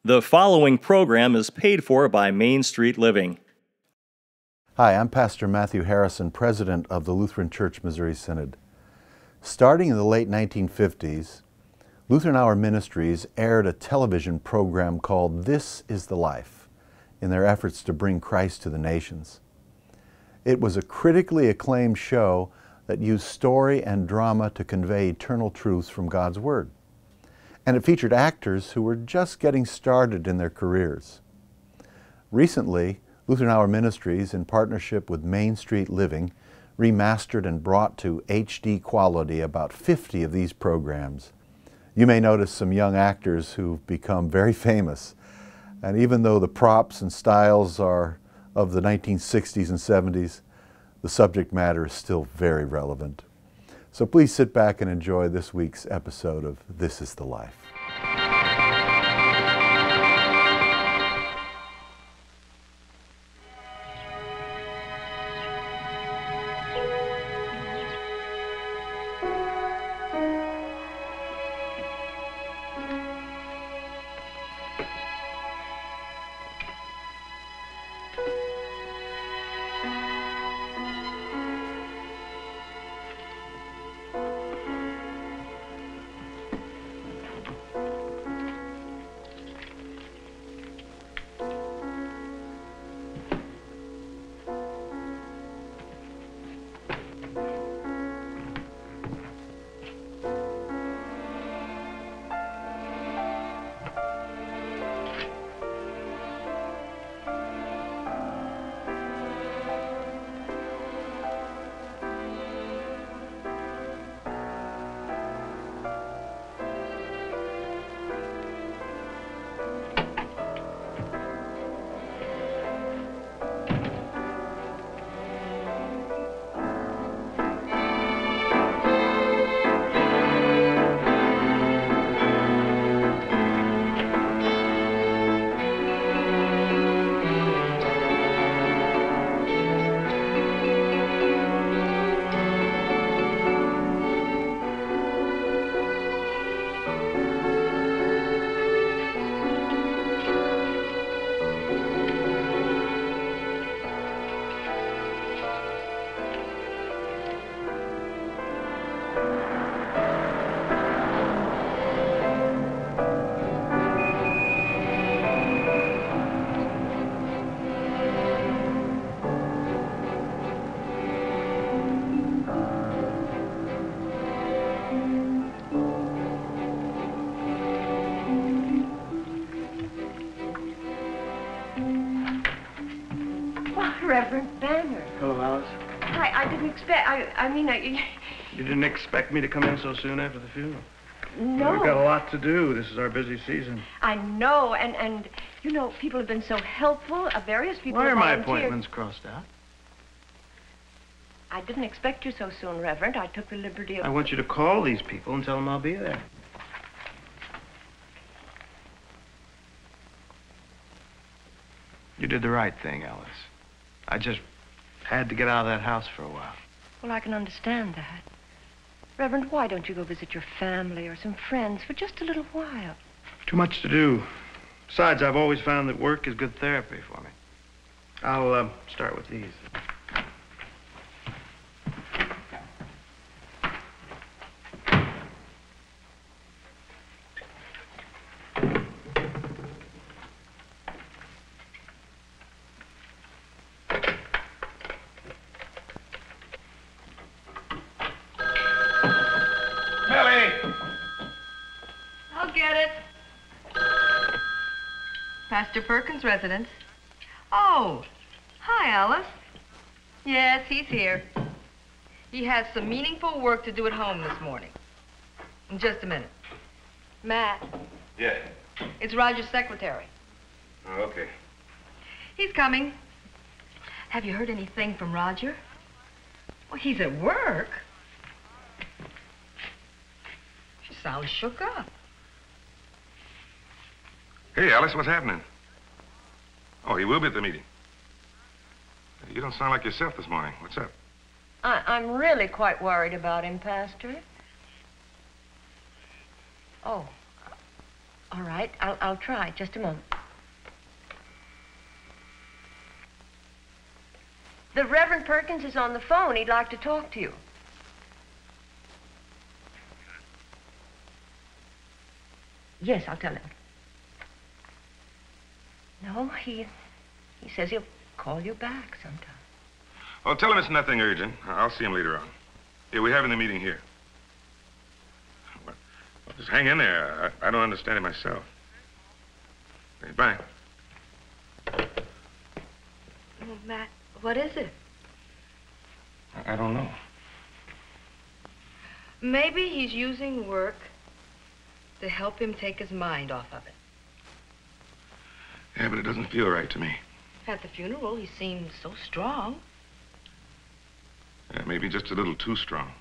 The following program is paid for by Main Street Living. Hi, I'm Pastor Matthew Harrison, President of the Lutheran Church Missouri Synod. Starting in the late 1950s, Lutheran Hour Ministries aired a television program called This is the Life in their efforts to bring Christ to the nations. It was a critically acclaimed show that used story and drama to convey eternal truths from God's Word. And it featured actors who were just getting started in their careers. Recently, Lutheran Hour Ministries, in partnership with Main Street Living, remastered and brought to HD quality about 50 of these programs. You may notice some young actors who've become very famous. And even though the props and styles are of the 1960s and 70s, the subject matter is still very relevant. So please sit back and enjoy this week's episode of This is the Life. Reverend Banner. Hello, Alice. Hi, I didn't expect, You didn't expect me to come in so soon after the funeral? No. We've got a lot to do. This is our busy season. I know, and you know, people have been so helpful. Various people Why have are my volunteered. appointments crossed out? I didn't expect you so soon, Reverend. I took the liberty of... I want you to call these people and tell them I'll be there. You did the right thing, Alice. I just had to get out of that house for a while. Well, I can understand that. Reverend, why don't you go visit your family or some friends for just a little while? Too much to do. Besides, I've always found that work is good therapy for me. I'll start with these. Pastor Perkins' residence. Oh, hi, Alice. Yes, he's here. He has some meaningful work to do at home this morning. In just a minute. Matt. Yeah. It's Roger's secretary. Oh, okay. He's coming. Have you heard anything from Roger? Well, he's at work. She sounds shook up. Hey, Alice, what's happening? Oh, he will be at the meeting. You don't sound like yourself this morning. What's up? I'm really quite worried about him, Pastor. Oh, All right, I'll try. Just a moment. The Reverend Perkins is on the phone. He'd like to talk to you. Yes, I'll tell him. No, he says he'll call you back sometime. Well, tell him it's nothing urgent. I'll see him later on. Yeah, we're having the meeting here. Well, just hang in there. I don't understand it myself. Okay, bye. Well, Matt, what is it? I don't know. Maybe he's using work to help him take his mind off of it. Yeah, but it doesn't feel right to me. At the funeral, he seemed so strong. Yeah, maybe just a little too strong.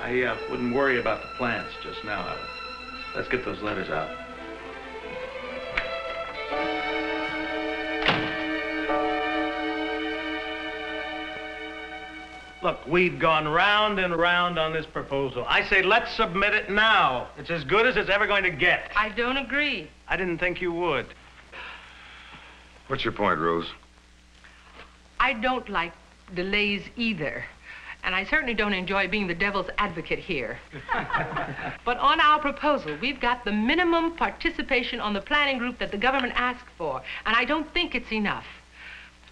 I wouldn't worry about the plans just now, Alice. Let's get those letters out. Look, we've gone round and round on this proposal. I say let's submit it now. It's as good as it's ever going to get. I don't agree. I didn't think you would. What's your point, Rose? I don't like delays either. And I certainly don't enjoy being the devil's advocate here. But on our proposal, we've got the minimum participation on the planning group that the government asked for, and I don't think it's enough.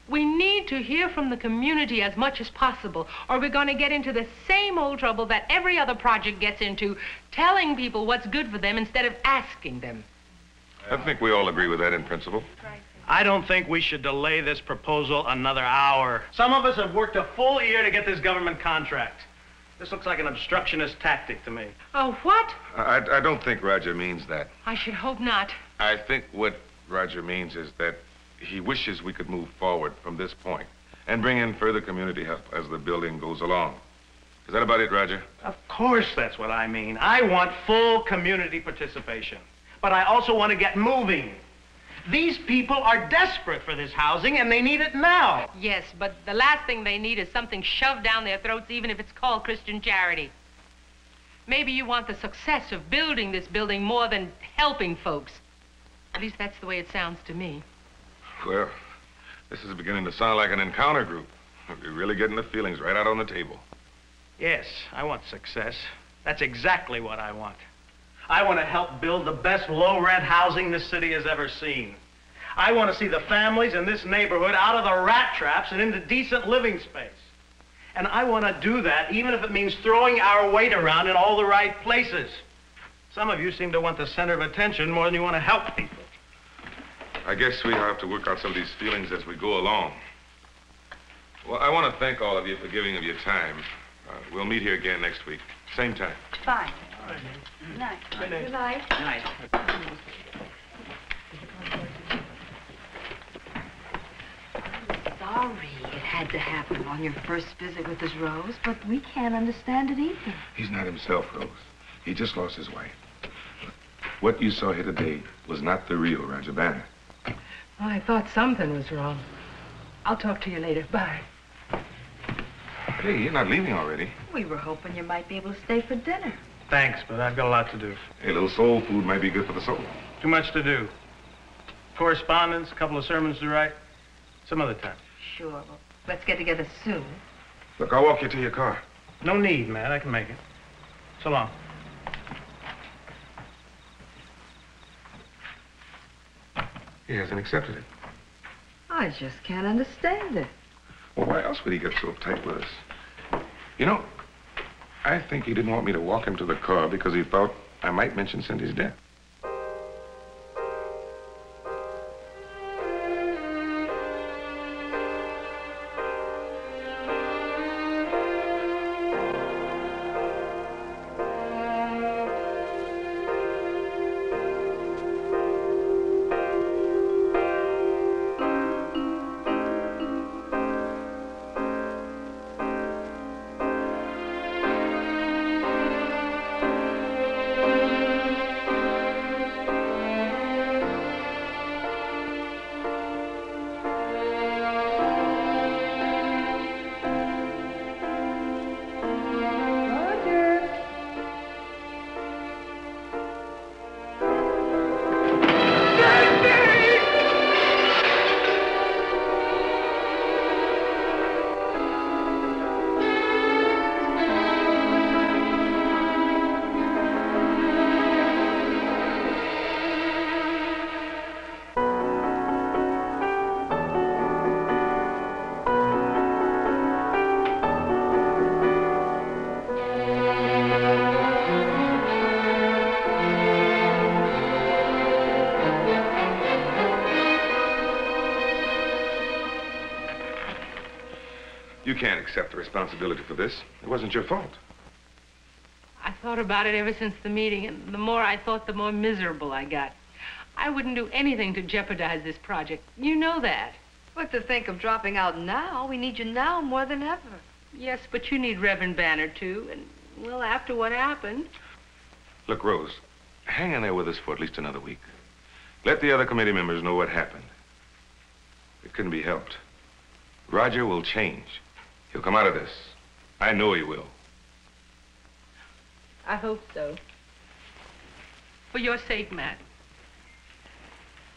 We need to hear from the community as much as possible, or we're going to get into the same old trouble that every other project gets into, telling people what's good for them instead of asking them. I think we all agree with that in principle. I don't think we should delay this proposal another hour. Some of us have worked a full year to get this government contract. This looks like an obstructionist tactic to me. Oh, what? I don't think Roger means that. I should hope not. I think what Roger means is that he wishes we could move forward from this point and bring in further community help as the building goes along. Is that about it, Roger? Of course that's what I mean. I want full community participation. But I also want to get moving. These people are desperate for this housing, and they need it now. Yes, but the last thing they need is something shoved down their throats, even if it's called Christian charity. Maybe you want the success of building this building more than helping folks. At least that's the way it sounds to me. Well, this is beginning to sound like an encounter group. We're really getting the feelings right out on the table. Yes, I want success. That's exactly what I want. I want to help build the best low-rent housing this city has ever seen. I want to see the families in this neighborhood out of the rat traps and into decent living space. And I want to do that even if it means throwing our weight around in all the right places. Some of you seem to want the center of attention more than you want to help people. I guess we have to work out some of these feelings as we go along. Well, I want to thank all of you for giving of your time. We'll meet here again next week. Same time. Fine. Good night. Good night. Good night. Sorry it had to happen on your first visit with this Rose, but we can't understand it either. He's not himself, Rose. He just lost his wife. What you saw here today was not the real Roger Banner. Oh, I thought something was wrong. I'll talk to you later. Bye. Hey, you're not leaving already. We were hoping you might be able to stay for dinner. Thanks, but I've got a lot to do. Hey, a little soul food might be good for the soul. Too much to do. Correspondence, a couple of sermons to write. Some other time. Sure, well, let's get together soon. Look, I'll walk you to your car. No need, Matt. I can make it. So long. He hasn't accepted it. I just can't understand it. Well, why else would he get so tight with us? You know, I think he didn't want me to walk him to the car because he thought I might mention Cindy's death. You can't accept the responsibility for this. It wasn't your fault. I thought about it ever since the meeting, and the more I thought, the more miserable I got. I wouldn't do anything to jeopardize this project. You know that. But to think of dropping out now, we need you now more than ever. Yes, but you need Reverend Banner, too, and, well, after what happened. Look, Rose, hang in there with us for at least another week. Let the other committee members know what happened. It couldn't be helped. Roger will change. He'll come out of this. I know he will. I hope so. For your sake, Matt.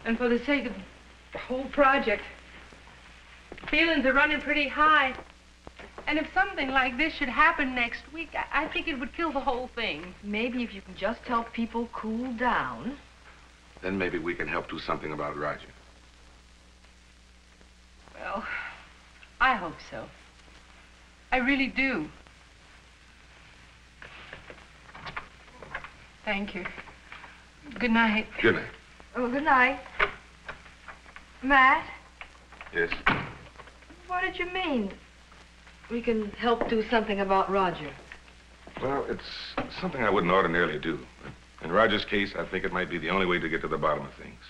And for the sake of the whole project. Feelings are running pretty high. And if something like this should happen next week, I think it would kill the whole thing. Maybe if you can just help people cool down. Then maybe we can help do something about Roger. Well, I hope so. I really do. Thank you. Good night. Good night. Oh, good night. Matt, Yes? what did you mean? We can help do something about Roger. Well, it's something I wouldn't ordinarily do. But in Roger's case, I think it might be the only way to get to the bottom of things.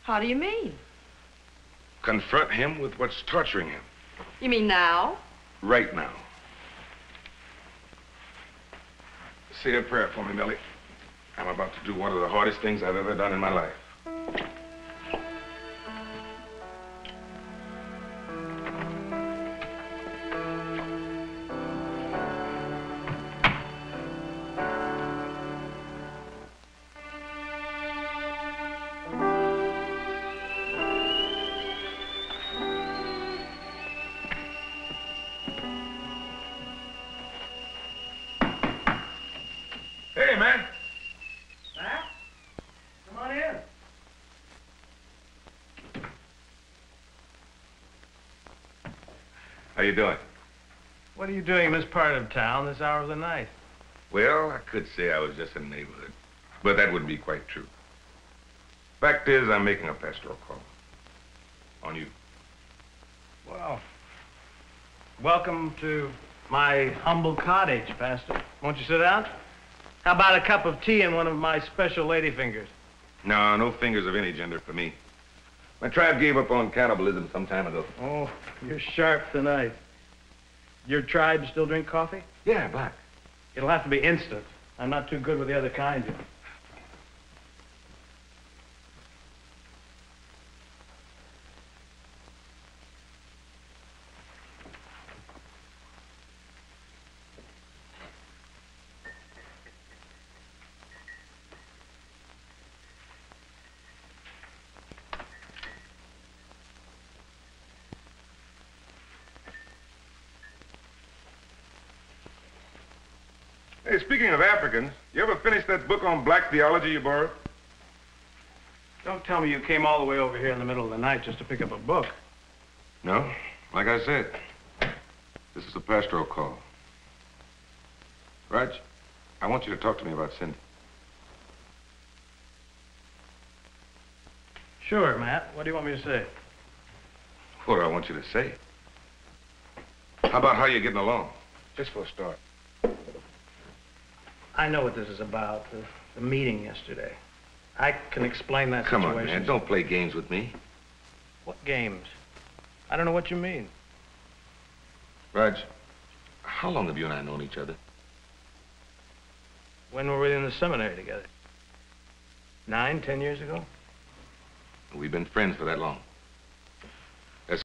How do you mean? Confront him with what's torturing him. You mean now? Right now. Say a prayer for me, Millie. I'm about to do one of the hardest things I've ever done in my life. Hey, man. Matt? Come on in. How you doing? What are you doing in this part of town this hour of the night? Well, I could say I was just in the neighborhood, but that wouldn't be quite true. Fact is, I'm making a pastoral call. On you. Well, welcome to my humble cottage, Pastor. Won't you sit down? How about a cup of tea and one of my special ladyfingers? No, no fingers of any gender for me. My tribe gave up on cannibalism some time ago. Oh, you're sharp tonight. Your tribe still drink coffee? Yeah, black. It'll have to be instant. I'm not too good with the other kinds. Hey, speaking of Africans, you ever finish that book on black theology you borrowed? Don't tell me you came all the way over here in the middle of the night just to pick up a book. No. Like I said, this is a pastoral call. Raj, I want you to talk to me about Cindy. Sure, Matt. What do you want me to say? What do I want you to say? How about how you're getting along? Just for a start. I know what this is about, the meeting yesterday. I can explain that Come situation. on, man. Don't play games with me. What games? I don't know what you mean. Raj, how long have you and I known each other? When were we in the seminary together? 9, 10 years ago? We've been friends for that long.